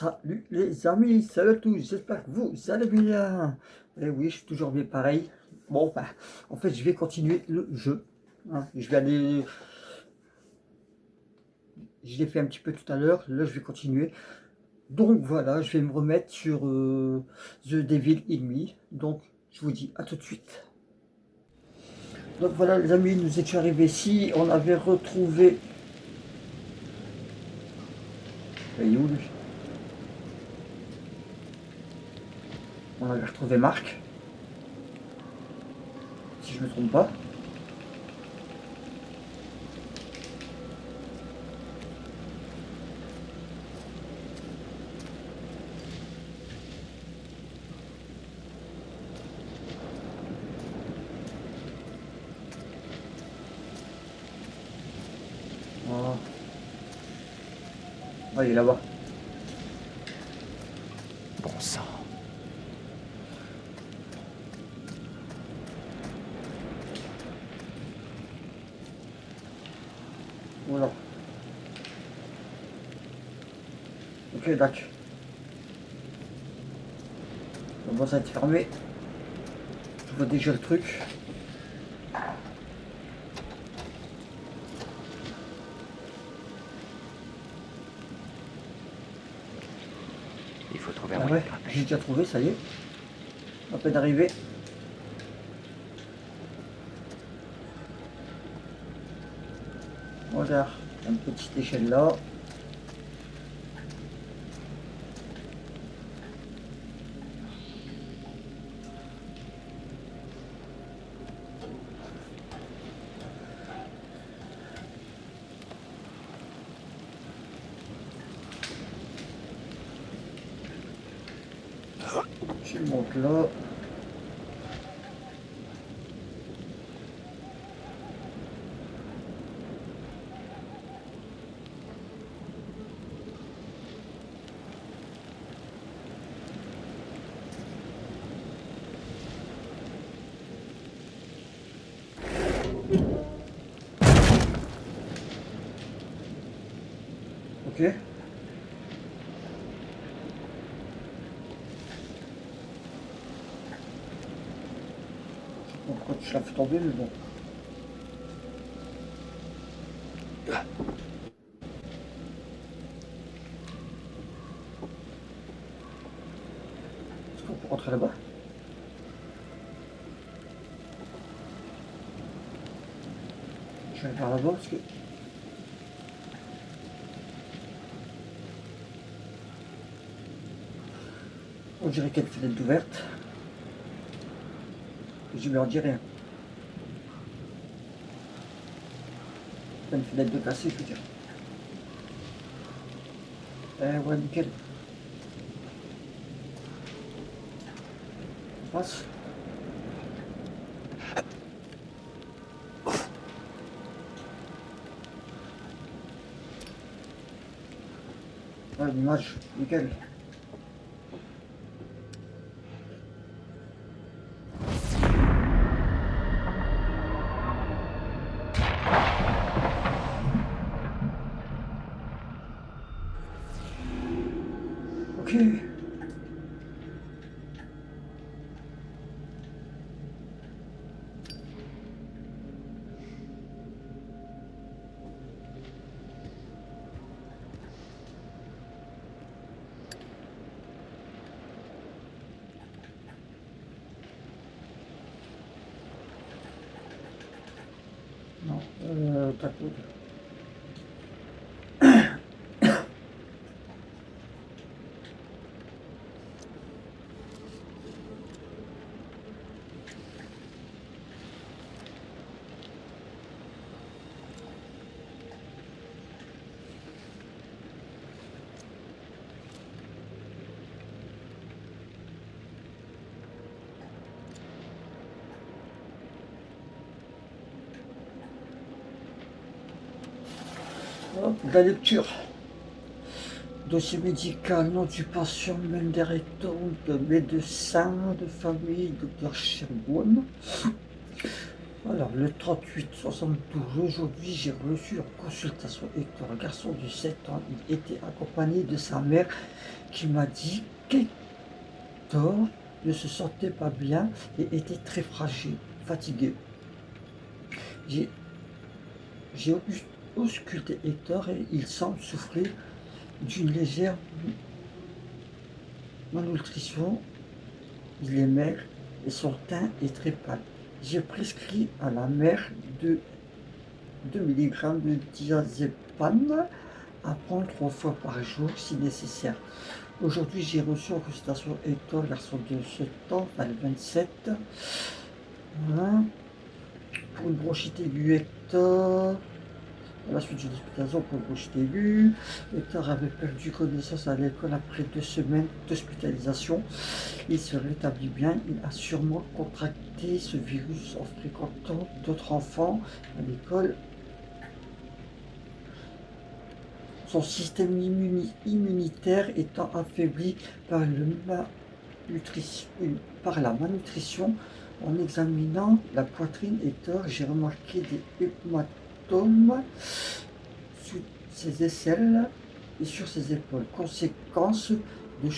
Salut les amis, salut à tous, j'espère que vous allez bien. Et oui, je suis toujours bien pareil. Bon, bah, en fait, je vais continuer le jeu. Hein. Je vais aller... Je l'ai fait un petit peu tout à l'heure, là je vais continuer. Donc voilà, je vais me remettre sur The Devil in Me. Donc, je vous dis à tout de suite. Donc voilà les amis, nous étions arrivés ici, on avait retrouvé... Il est où lui? On avait retrouvé Marc, si je ne me trompe pas. Oh. Oh, il est là-bas. Bon sang. Voilà. Ok, d'accord. Bon, ça va être fermé. Je vois déjà le truc. Il faut trouver un Ah moyen ouais, de grimper. j'ai déjà trouvé, ça y est. À peine arrivé. Regarde, une petite échelle là. Je monte là. Ok. Pourquoi tu l'as fait tomber, mais bon. Est-ce qu'on peut rentrer là-bas? Je vais aller par là-bas parce que... On dirait qu'il y a une fenêtre ouverte. Je lui en dis rien. Pas une fenêtre de cassée, je veux dire. Ouais, nickel. On passe. Ouais, l'image, nickel. Ok. Non, tac. Hop, la lecture. Dossier médical, nom du patient, mail des rectums, de médecin de famille, docteur Sherbourne. Alors, le 38-72, aujourd'hui, j'ai reçu en consultation Hector, un garçon de 7 ans. Il était accompagné de sa mère qui m'a dit qu'Hector ne se sentait pas bien et était très fragile, fatigué. J'ai j'ai ausculté Hector et il semble souffrir d'une légère malnutrition. Il est maigre et son teint est très pâle. J'ai prescrit à la mère de 2 mg de diazépam à prendre 3 fois par jour si nécessaire. Aujourd'hui, j'ai reçu en consultation Hector, garçon de 7 ans, enfin le 27. Voilà. Pour une bronchite aiguë, Hector. À la suite d'une hospitalisation pour une bronchite aiguë, Hector avait perdu connaissance à l'école après 2 semaines d'hospitalisation. Il se rétablit bien. Il a sûrement contracté ce virus en fréquentant d'autres enfants à l'école. Son système immunitaire étant affaibli par, par la malnutrition. En examinant la poitrine Hector, j'ai remarqué des hématomes sous ses aisselles et sur ses épaules. Conséquence de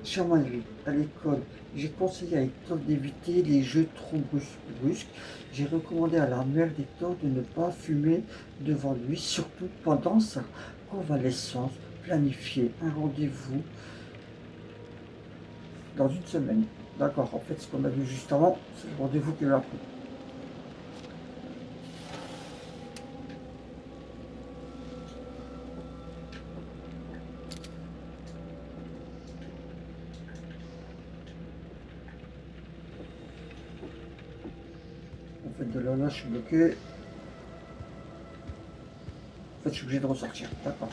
chamaillerie à l'école. J'ai conseillé à Hector d'éviter les jeux trop brusques. J'ai recommandé à la mère d'Hector de ne pas fumer devant lui, surtout pendant sa convalescence. Planifier un rendez-vous dans une semaine. D'accord, en fait, ce qu'on a vu juste avant, c'est le rendez-vous qu'il a pris. En fait, de là, je suis bloqué. En fait, je suis obligé de ressortir. D'accord.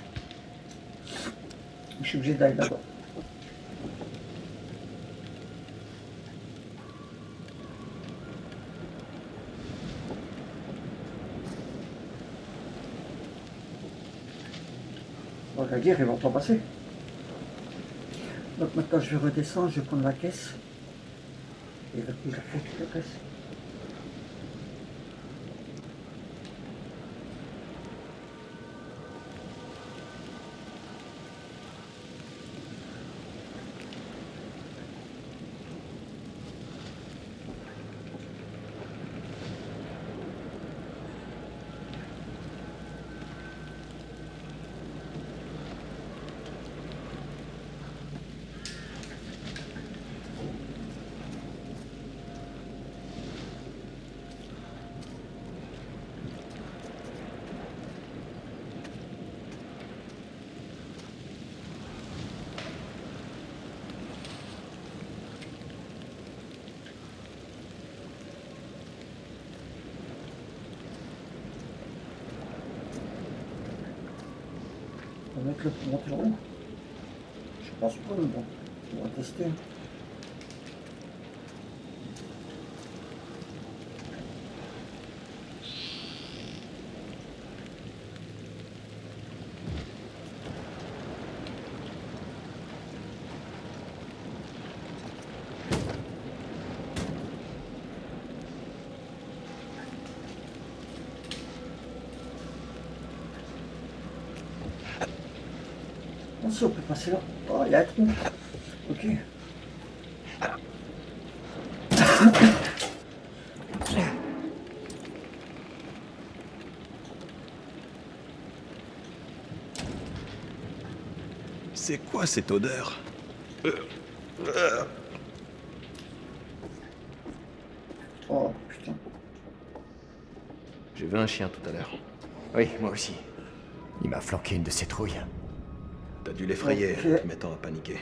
Je suis obligé d'aller là-bas. On va dire, ils vont pas passer. Donc maintenant, je vais redescendre, je vais prendre la caisse. Et là, il a fait toute la caisse. On va mettre le pour monter en haut. Je pense pas, mais bon, on va tester. Ah, si, on peut passer là. Oh, il y a un trou. Ok. C'est quoi cette odeur? Oh, putain. J'ai vu un chien tout à l'heure. Oui, moi aussi. Il m'a flanqué une de ses trouilles. T'as dû l'effrayer, Ok. te mettant à paniquer.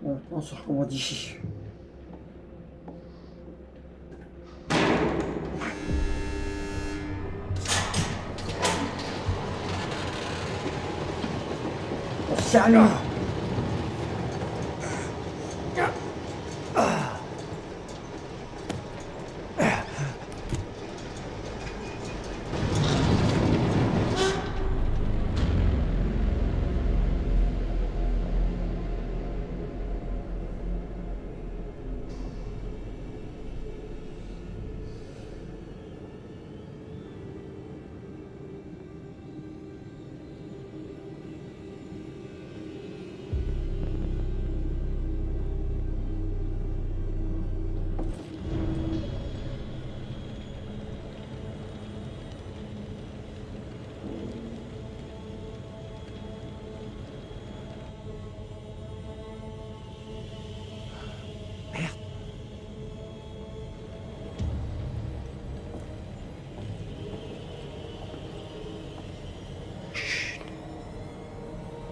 Bon, on se recommande ici. On s'allume.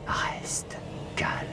Reste calme.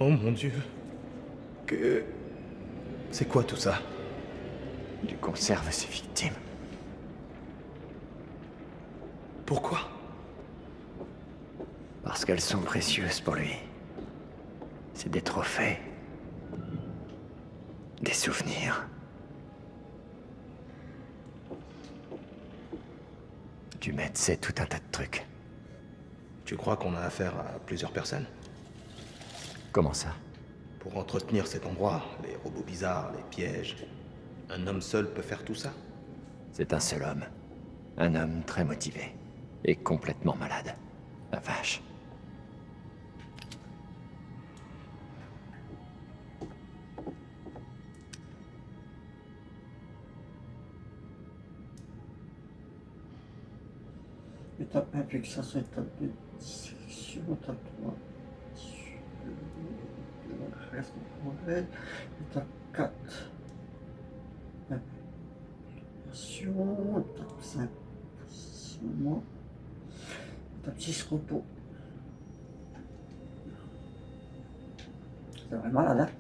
Oh mon Dieu. Que... C'est quoi tout ça? Tu conserves ses victimes. Pourquoi? Parce qu'elles sont précieuses pour lui. C'est des trophées. Des souvenirs. Du maître sait tout un tas de trucs. Tu crois qu'on a affaire à plusieurs personnes? Comment ça? Pour entretenir cet endroit, les robots bizarres, les pièges... Un homme seul peut faire tout ça? C'est un seul homme. Un homme très motivé. Et complètement malade. La vache. Étape 1, fixation, étape 2, dissection, étape 3, le reste du modèle, étape 4, impression, étape 5, positionnement, étape 6, repos. C'est vraiment malade, hein?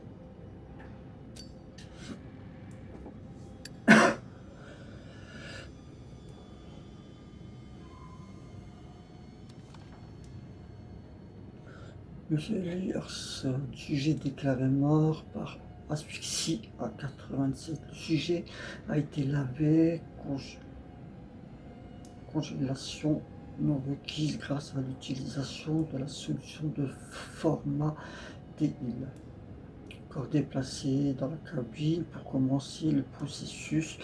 Monsieur Elias, sujet déclaré mort par asphyxie à 87. Le sujet a été lavé, congélation non requise grâce à l'utilisation de la solution de format DIL. Corps déplacé dans la cabine pour commencer le processus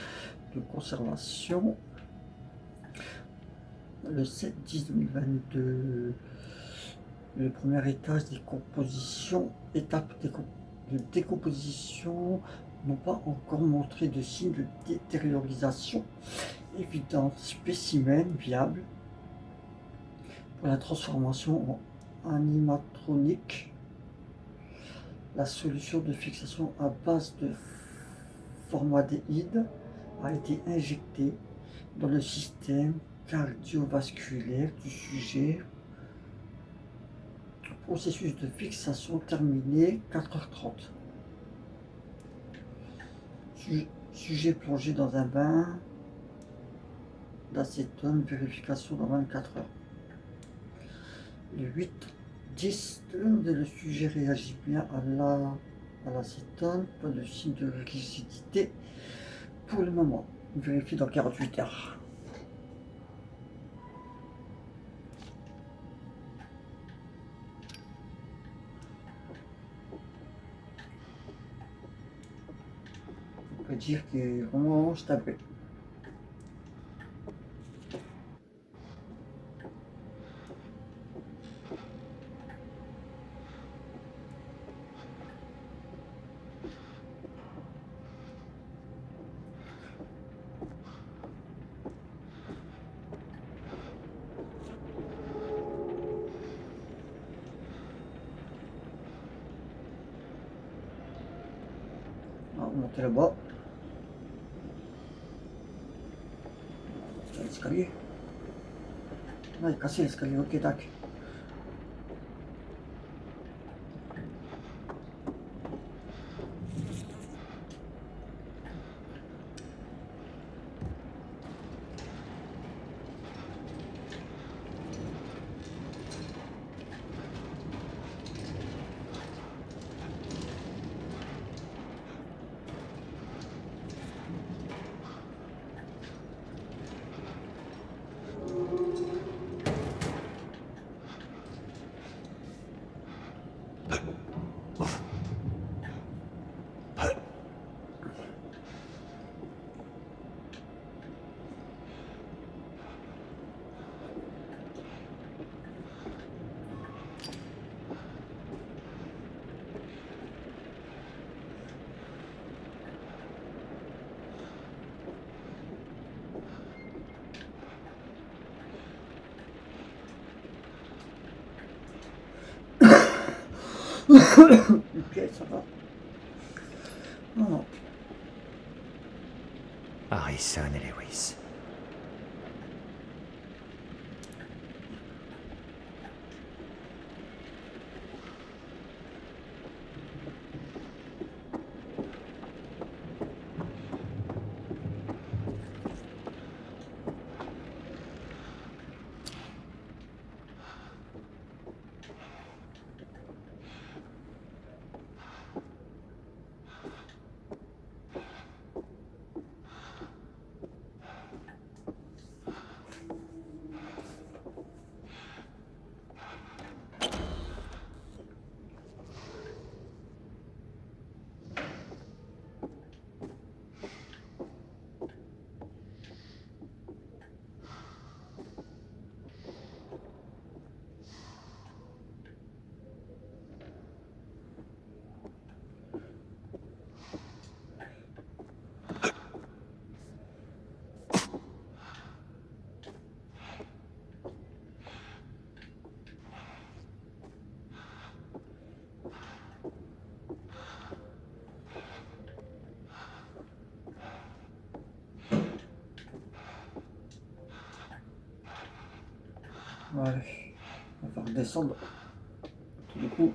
de conservation. le 7-10-2022. Le premier étage, décomposition, étape de décomposition, n'ont pas encore montré de signes de détériorisation évidente. Spécimen viable pour la transformation en animatronique. La solution de fixation à base de formaldéhyde a été injectée dans le système cardiovasculaire du sujet. Processus de fixation terminé 4h30. Sujet plongé dans un bain d'acétone, vérification dans 24 heures. Le 8-10, le sujet réagit bien à l'acétone, pas de signe de rigidité pour le moment. Vérifie dans 48 heures. On peut dire qu'il est vraiment stable. On va monter là-bas. L'escalier. Non, il est cassé l'escalier, ok, tac. Le pied, ça va. Non, non. Harrison et Lewis. Ouais. On va redescendre. Du coup.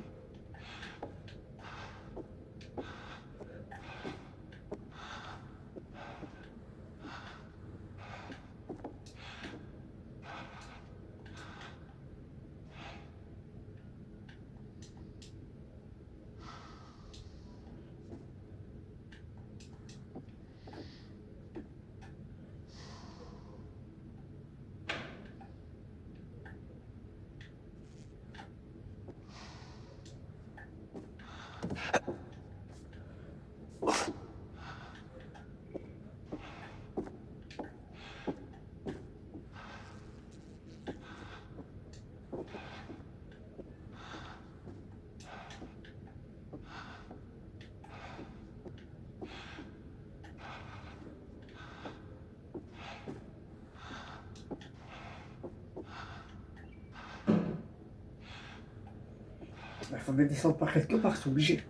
faut bien descendre par quelque part, c'est obligé.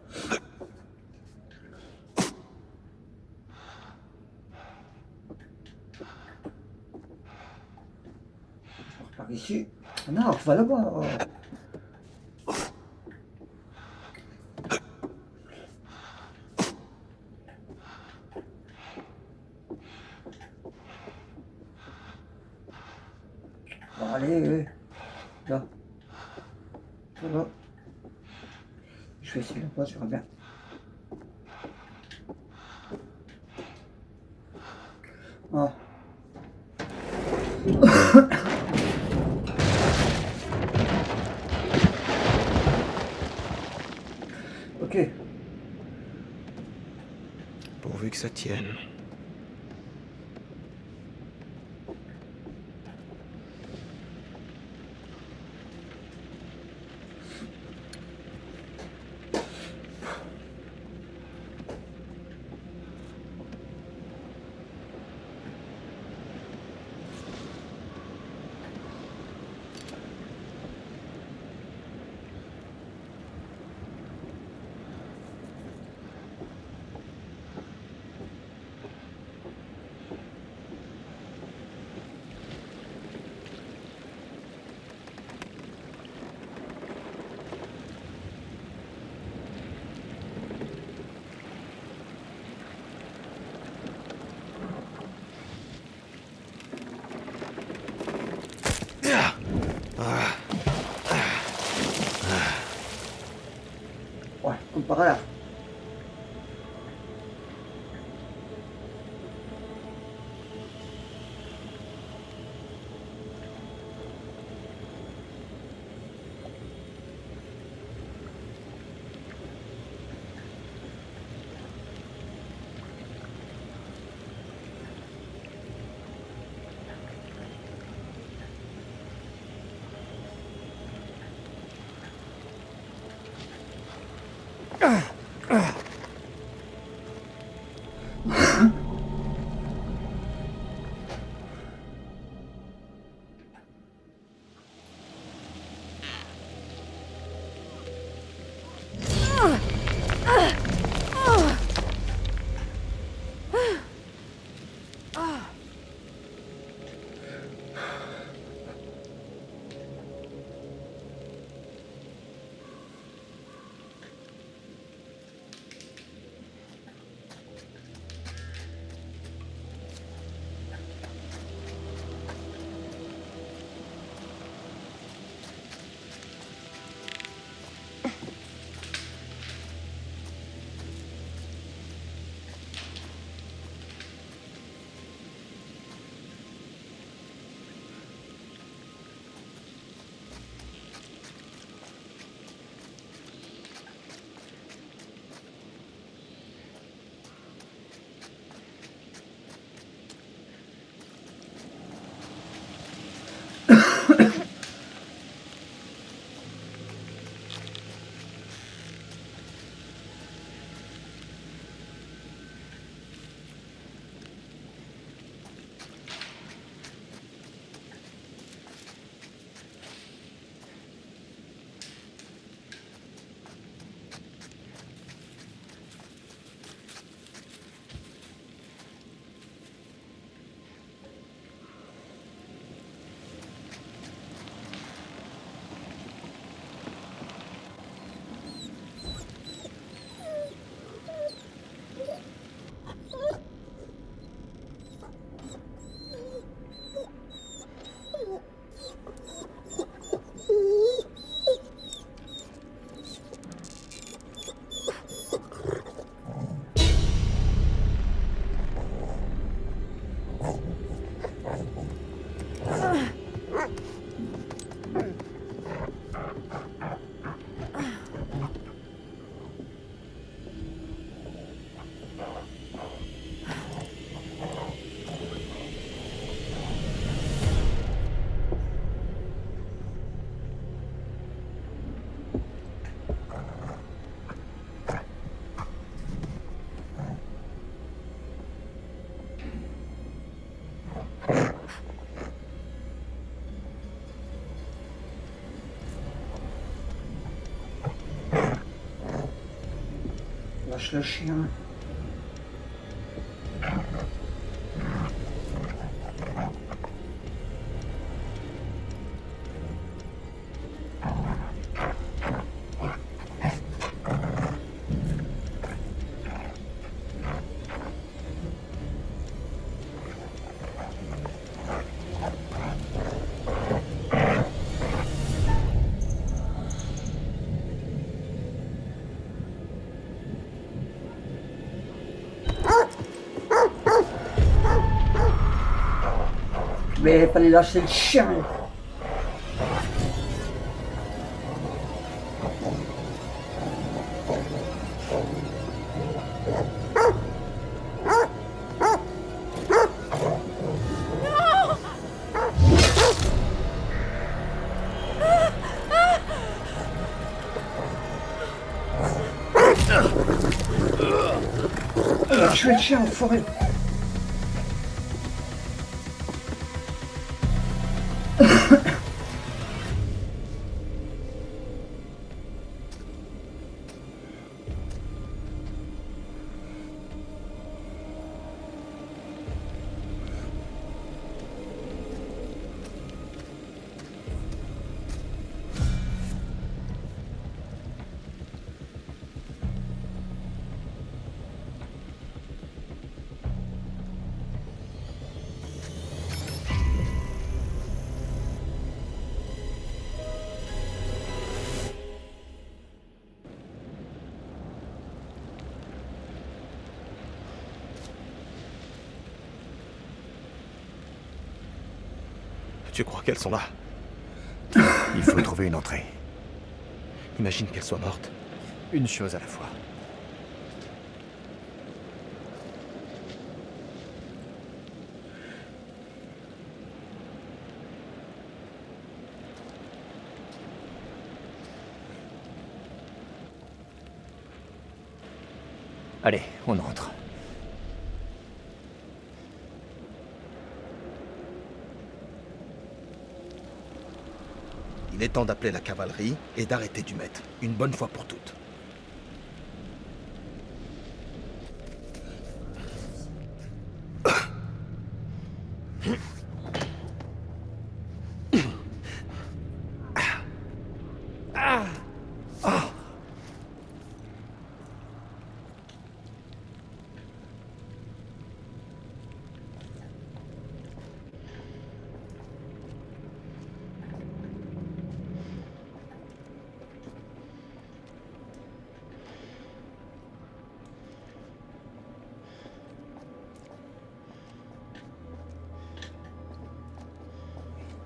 Par ici. Non, on va là-bas. Bon, allez, là. Voilà. Je vais essayer là-bas, je verrai bien. Ah. Ok. Pourvu que ça tienne. Ouais, comme par là. lâche le chien. Mais il fallait lâcher le chien. Lâchez le chien, enfoiré. Tu crois qu'elles sont là? Il faut trouver une entrée. Imagine qu'elles soient mortes. Une chose à la fois. Allez, on entre. Il est temps d'appeler la cavalerie et d'arrêter du maître, une bonne fois pour toutes.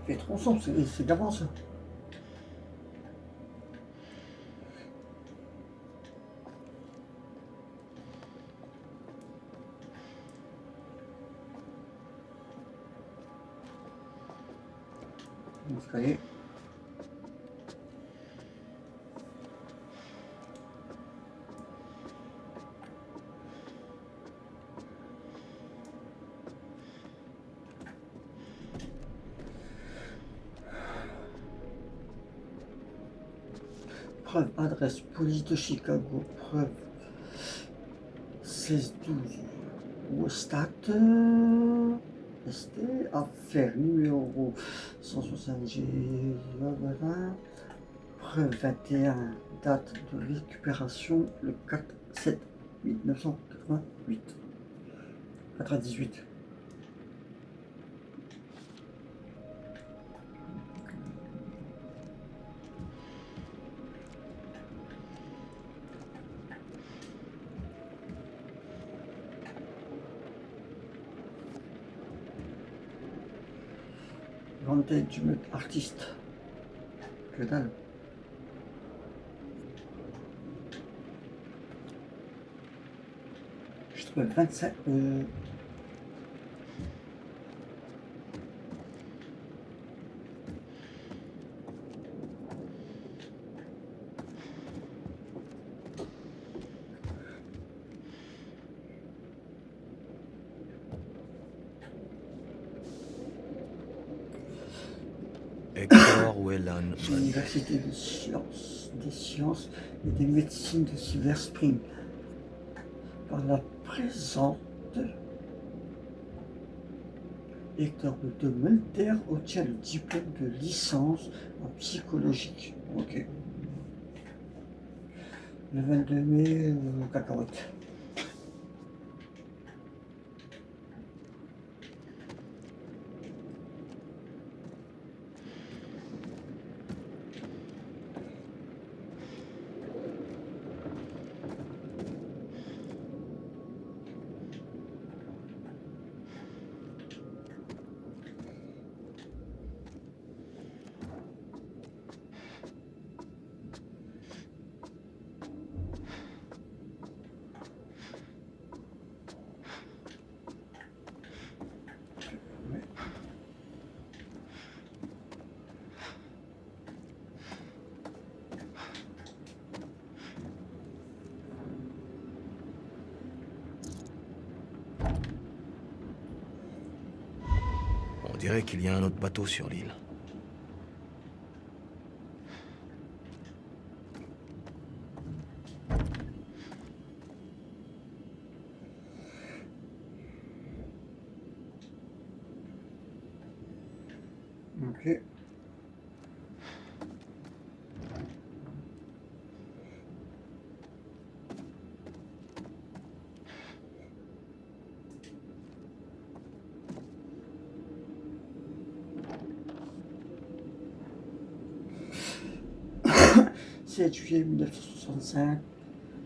Les tronçons, c'est d'avance. L'escalier. Preuve, adresse, police de Chicago, preuve 1612 Westat, ST, affaire numéro 160G, voilà. Preuve 21, date de récupération le 4/7/1988. 98. Vanté du mec artiste. Que dalle. Je trouve 25. Hector Whelan. L'université des sciences et des médecines de Silver Spring. par la présente Hector de Mulder obtient le diplôme de licence en psychologie. Ok. Le 22 mai, cacahuète. On dirait qu'il y a un autre bateau sur l'île. Ok. « 7 juillet 1965,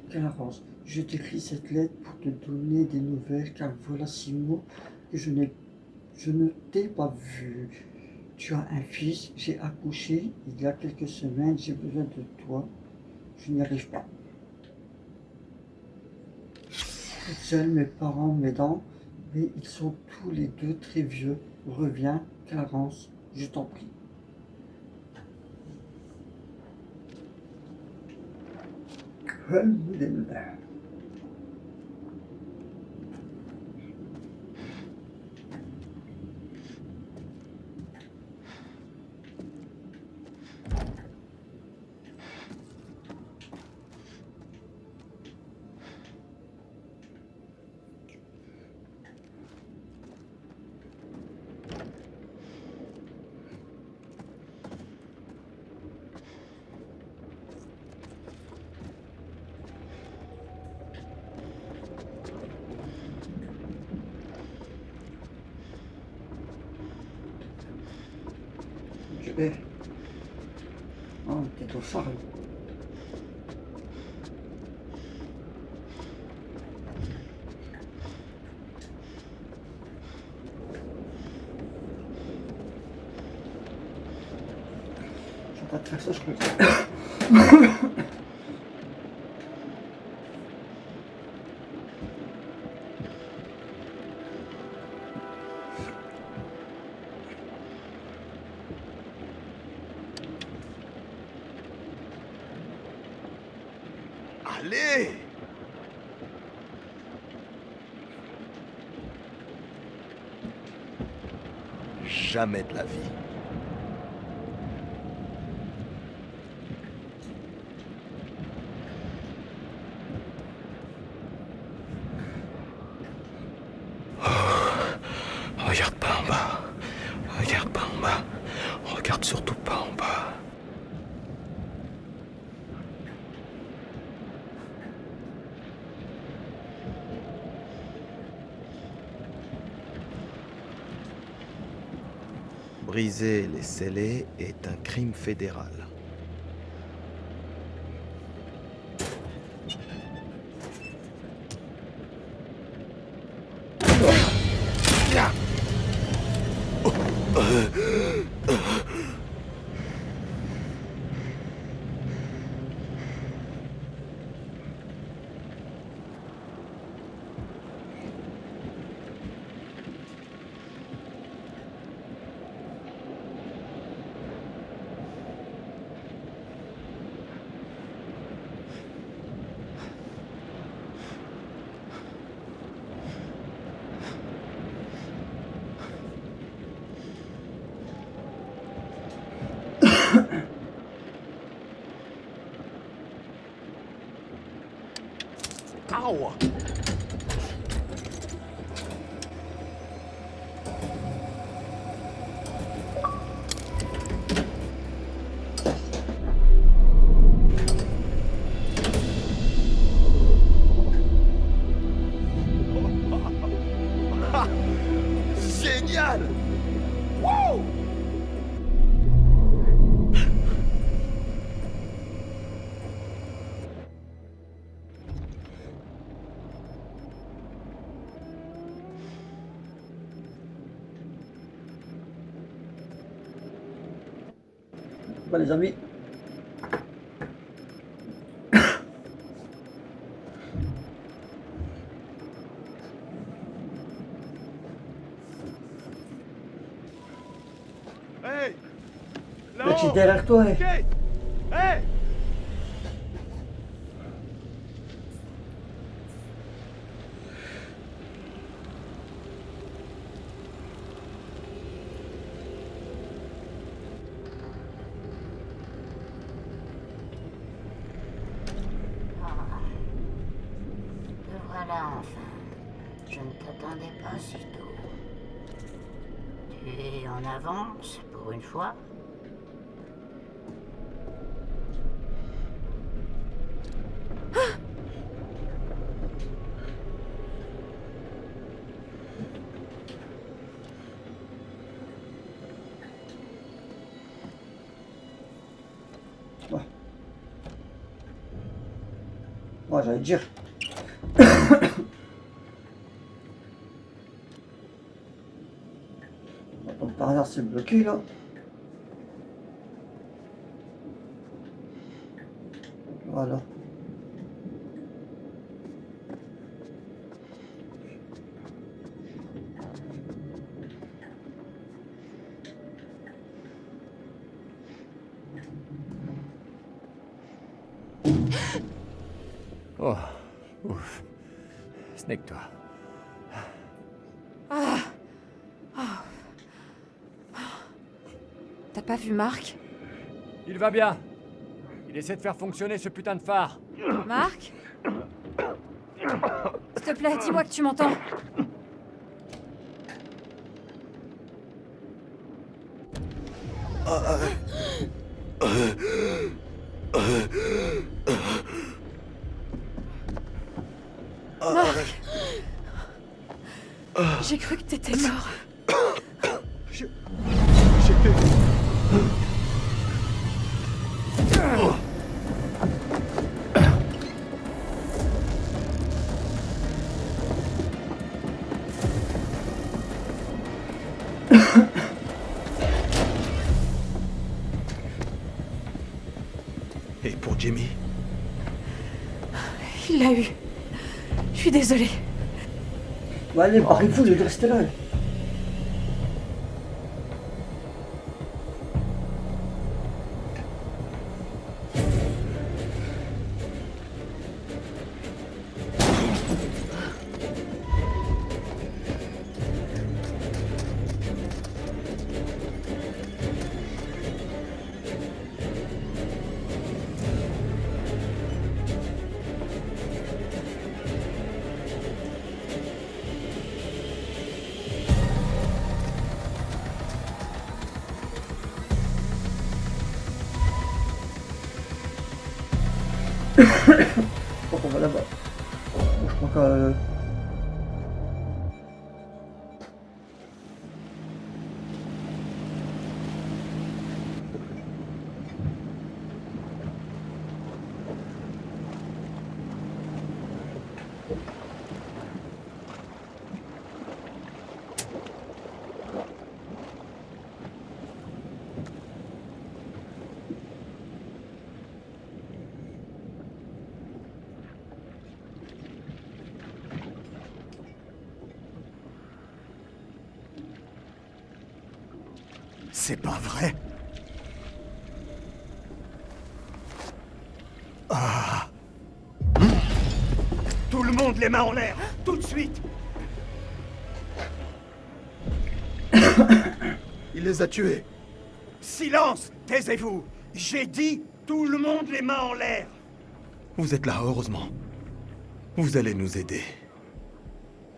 Clarence, je t'écris cette lettre pour te donner des nouvelles car voilà 6 mois que je ne t'ai pas vu. Tu as un fils, j'ai accouché il y a quelques semaines, j'ai besoin de toi, je n'y arrive pas. Toute seule, mes parents m'aidant, mais ils sont tous les deux très vieux. Reviens, Clarence, je t'en prie. » Alhamdulillah. Oh, t'es au phare. Je vais pas te faire ça, je crois. Allez! Jamais de la vie. Regarde pas en bas. Regarde pas en bas. Regarde surtout pas en bas. Briser les scellés est un crime fédéral. Ow! Bon les amis. Hey! Là, tu es derrière toi. Ok! Hey! Te voilà enfin. Je ne t'attendais pas si tôt. Tu es en avance pour une fois. Ouais. Moi j'allais dire. Donc par hasard c'est bloqué là. Voilà. Oh, ouf. Ce n'est que toi. T'as pas vu Marc? Il va bien. Il essaie de faire fonctionner ce putain de phare. Marc? S'il te plaît, dis-moi que tu m'entends. Marc! J'ai cru que t'étais mort. J'étais... Et pour Jimmy? Il l'a eu. Je suis désolée. Bon allez, barrez-vous, je vais rester là. Je crois qu'on va là-bas. Bon, je crois que... C'est pas vrai. Ah. Tout le monde les mains en l'air, tout de suite. Il les a tués. Silence, taisez-vous. J'ai dit tout le monde les mains en l'air. Vous êtes là, heureusement. Vous allez nous aider.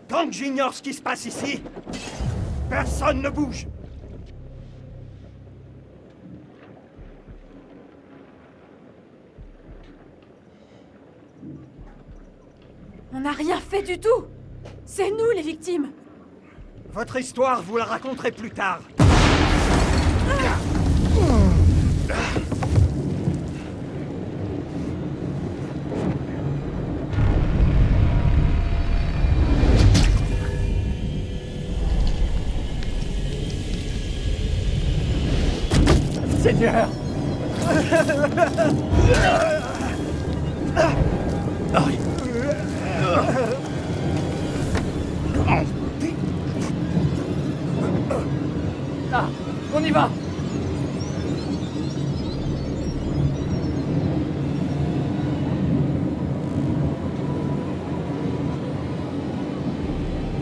Tant que j'ignore ce qui se passe ici, personne ne bouge. On n'a rien fait du tout. C'est nous les victimes. Votre histoire, vous la raconterez plus tard. Seigneur, Là, on y va.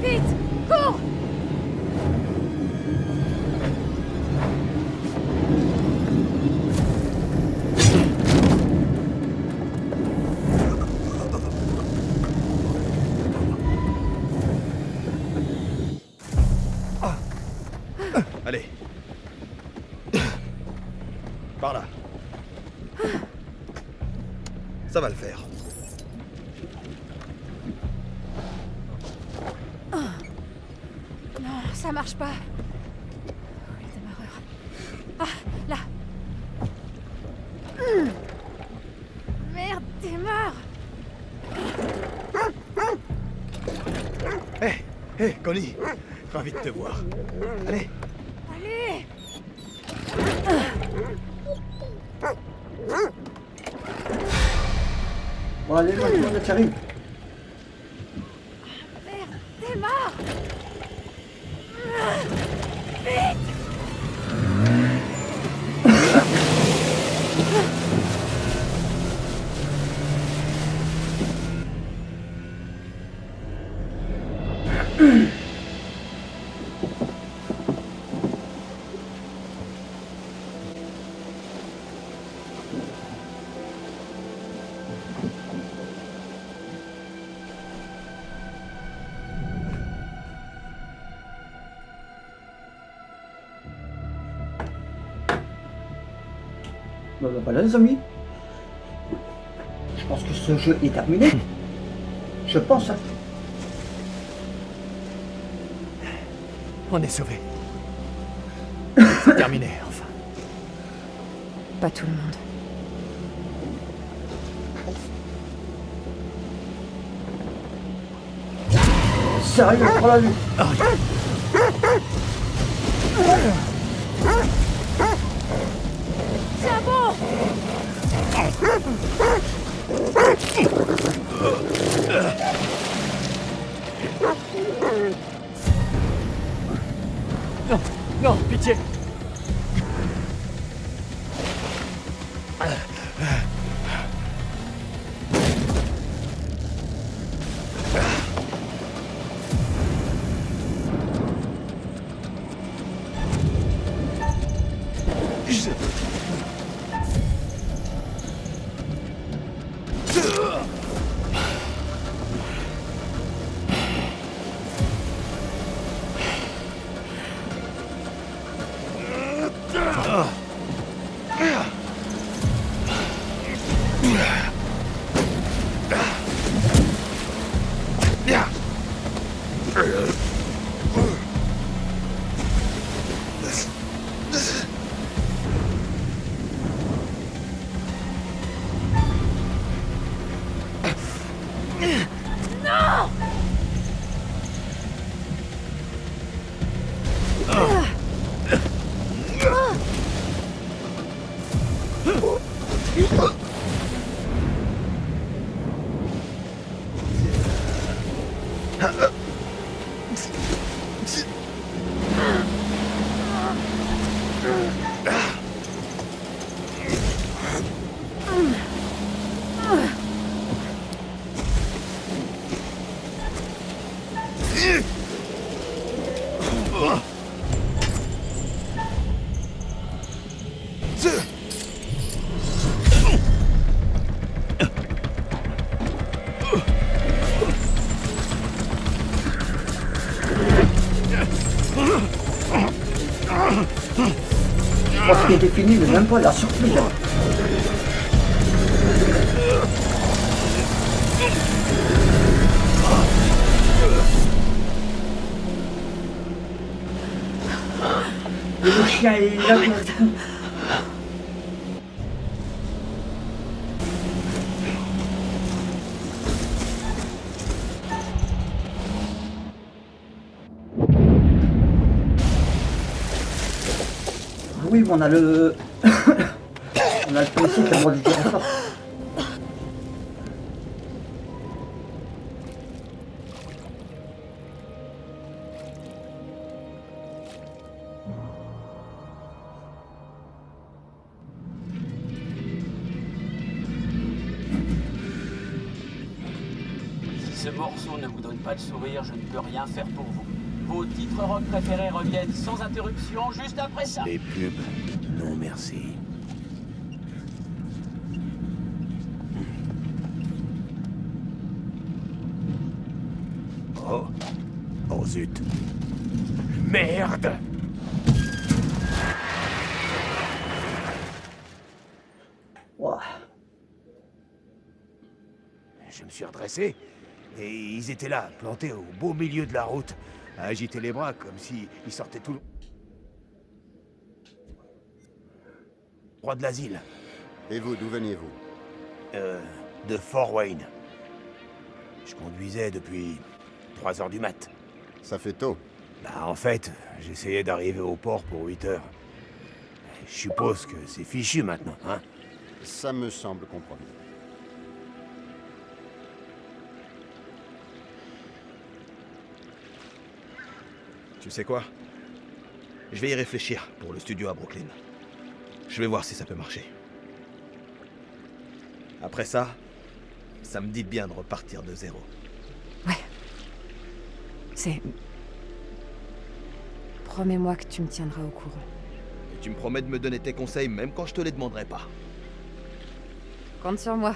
Vite! Cours! Allez. Par là. Ça va le faire. Non, ça marche pas. Le démarreur. Ah, là. Merde, démarre! Hé, Connie. Ravi de te voir. Allez. Allez! Bon, allez, maintenant, là, tu arrives. Merde, démarre! Bon, ben voilà les amis. Je pense que ce jeu est terminé. Je pense. Hein. On est sauvés. C'est terminé, enfin. Pas tout le monde. Sérieux, prends la vue. Tiens bon! Non, non, pitié. Je pense qu'il était fini, mais même pas la surprise. Le chien est là. Oui, mais on a le... On a le policier qui a le droit de dire ça. Si ce morceau ne vous donne pas de sourire, je ne peux rien faire pour vous. Vos titres rock préférés reviennent sans interruption juste après ça. Les pubs, non merci. Oh. Oh zut. Merde. Ouah. Je me suis redressé, et ils étaient là, plantés au beau milieu de la route, à agiter les bras comme s'ils sortaient tout le... Droit de l'asile. Et vous, d'où veniez-vous? De Fort Wayne. Je conduisais depuis 3 heures du mat. Ça fait tôt. Bah en fait, j'essayais d'arriver au port pour 8 heures. Je suppose que c'est fichu maintenant, hein? Ça me semble compromis. Tu sais quoi? Je vais y réfléchir pour le studio à Brooklyn. Je vais voir si ça peut marcher. Après ça me dit bien de repartir de zéro. Ouais. C'est... Promets-moi que tu me tiendras au courant. Et tu me promets de me donner tes conseils même quand je te les demanderai pas. Compte sur moi.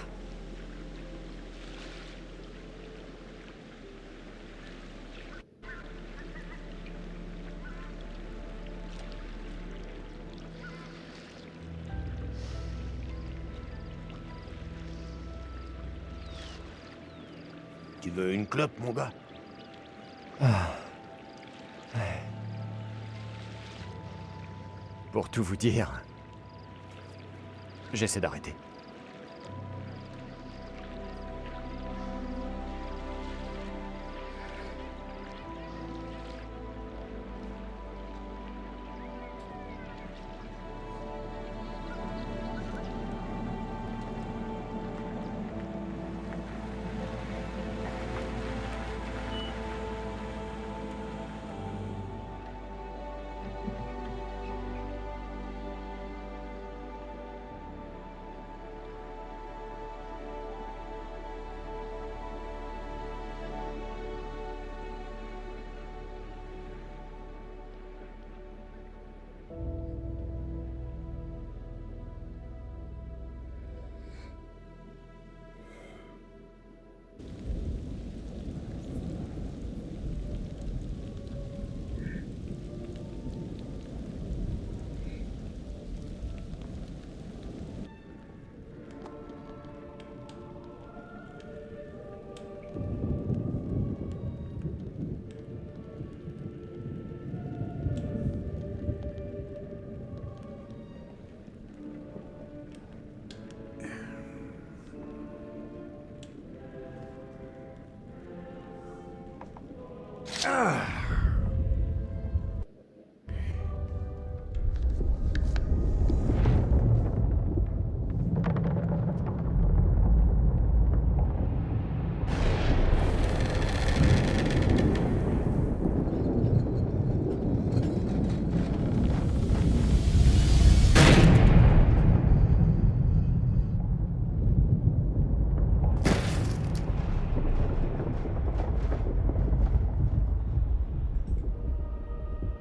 Tu veux une clope, mon gars? Pour tout vous dire, j'essaie d'arrêter.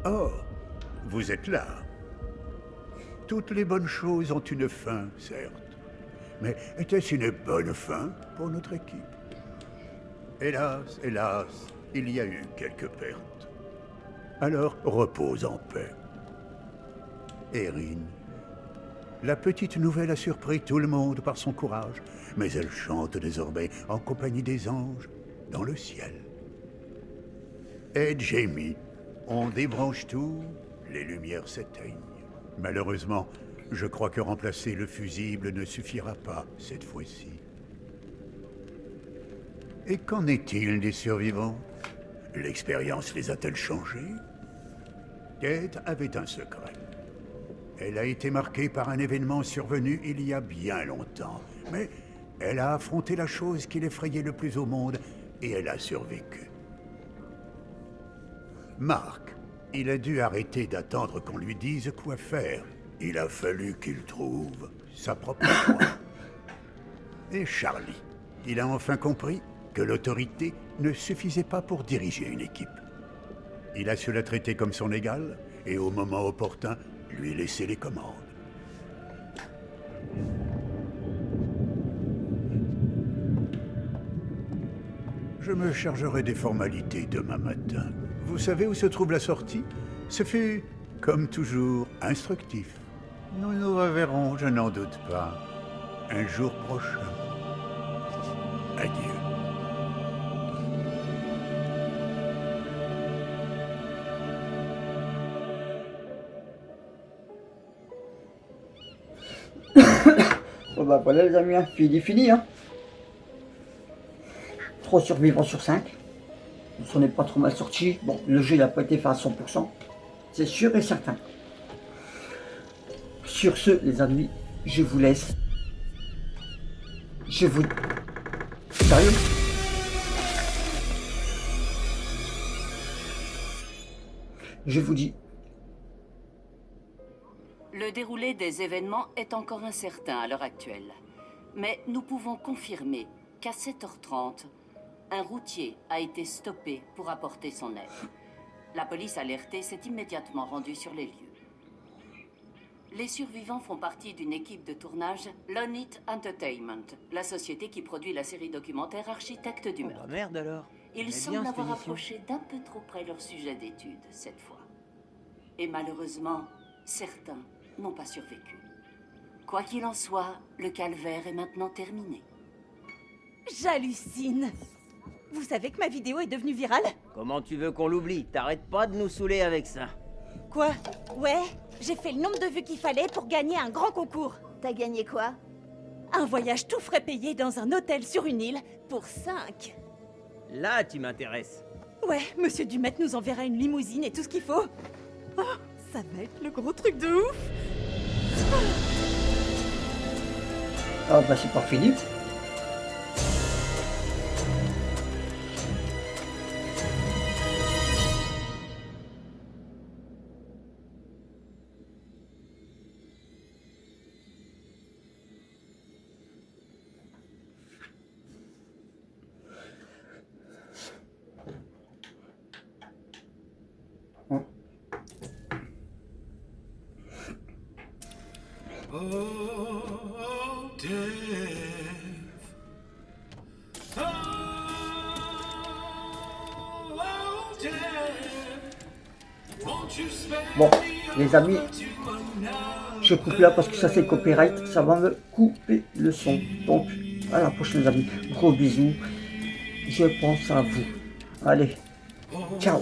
Oh, vous êtes là. Toutes les bonnes choses ont une fin, certes. Mais était-ce une bonne fin pour notre équipe? Hélas, hélas, il y a eu quelques pertes. Alors, repose en paix. Erin, la petite nouvelle a surpris tout le monde par son courage, mais elle chante désormais en compagnie des anges dans le ciel. Et Jamie, on débranche tout, les lumières s'éteignent. Malheureusement, je crois que remplacer le fusible ne suffira pas cette fois-ci. Et qu'en est-il des survivants? L'expérience les a-t-elle changés? Kate avait un secret. Elle a été marquée par un événement survenu il y a bien longtemps. Mais elle a affronté la chose qui l'effrayait le plus au monde et elle a survécu. Mark, il a dû arrêter d'attendre qu'on lui dise quoi faire. Il a fallu qu'il trouve sa propre voie. Et Charlie, il a enfin compris que l'autorité ne suffisait pas pour diriger une équipe. Il a su la traiter comme son égal et au moment opportun, lui laisser les commandes. Je me chargerai des formalités demain matin. Vous savez où se trouve la sortie? Ce fut, comme toujours, instructif. Nous nous reverrons, je n'en doute pas, un jour prochain. Adieu. Bon bah voilà les amis, fini hein. 3 survivants sur 5. On n'est pas trop mal sorti. Bon, le jeu n'a pas été fait à 100%. C'est sûr et certain. Sur ce, les amis, je vous laisse. Sérieux? Je vous dis. Le déroulé des événements est encore incertain à l'heure actuelle. Mais nous pouvons confirmer qu'à 7h30, un routier a été stoppé pour apporter son aide. La police alertée s'est immédiatement rendue sur les lieux. Les survivants font partie d'une équipe de tournage Lonit Entertainment, la société qui produit la série documentaire Architecte du meurtre. Merde alors. Ils semblent avoir approché d'un peu trop près leur sujet d'étude cette fois. Et malheureusement, certains n'ont pas survécu. Quoi qu'il en soit, le calvaire est maintenant terminé. J'hallucine. Vous savez que ma vidéo est devenue virale? Comment tu veux qu'on l'oublie? T'arrêtes pas de nous saouler avec ça. Quoi? Ouais, j'ai fait le nombre de vues qu'il fallait pour gagner un grand concours. T'as gagné quoi? Un voyage tout frais payé dans un hôtel sur une île pour 5. Là, tu m'intéresses. Ouais, Monsieur Dumet nous enverra une limousine et tout ce qu'il faut. Oh, ça va être le gros truc de ouf. Ah bah c'est pas fini. Bon, les amis, je coupe là parce que ça c'est copyright, ça va me couper le son. Donc, à la prochaine les amis, gros bisous, je pense à vous. Allez, ciao.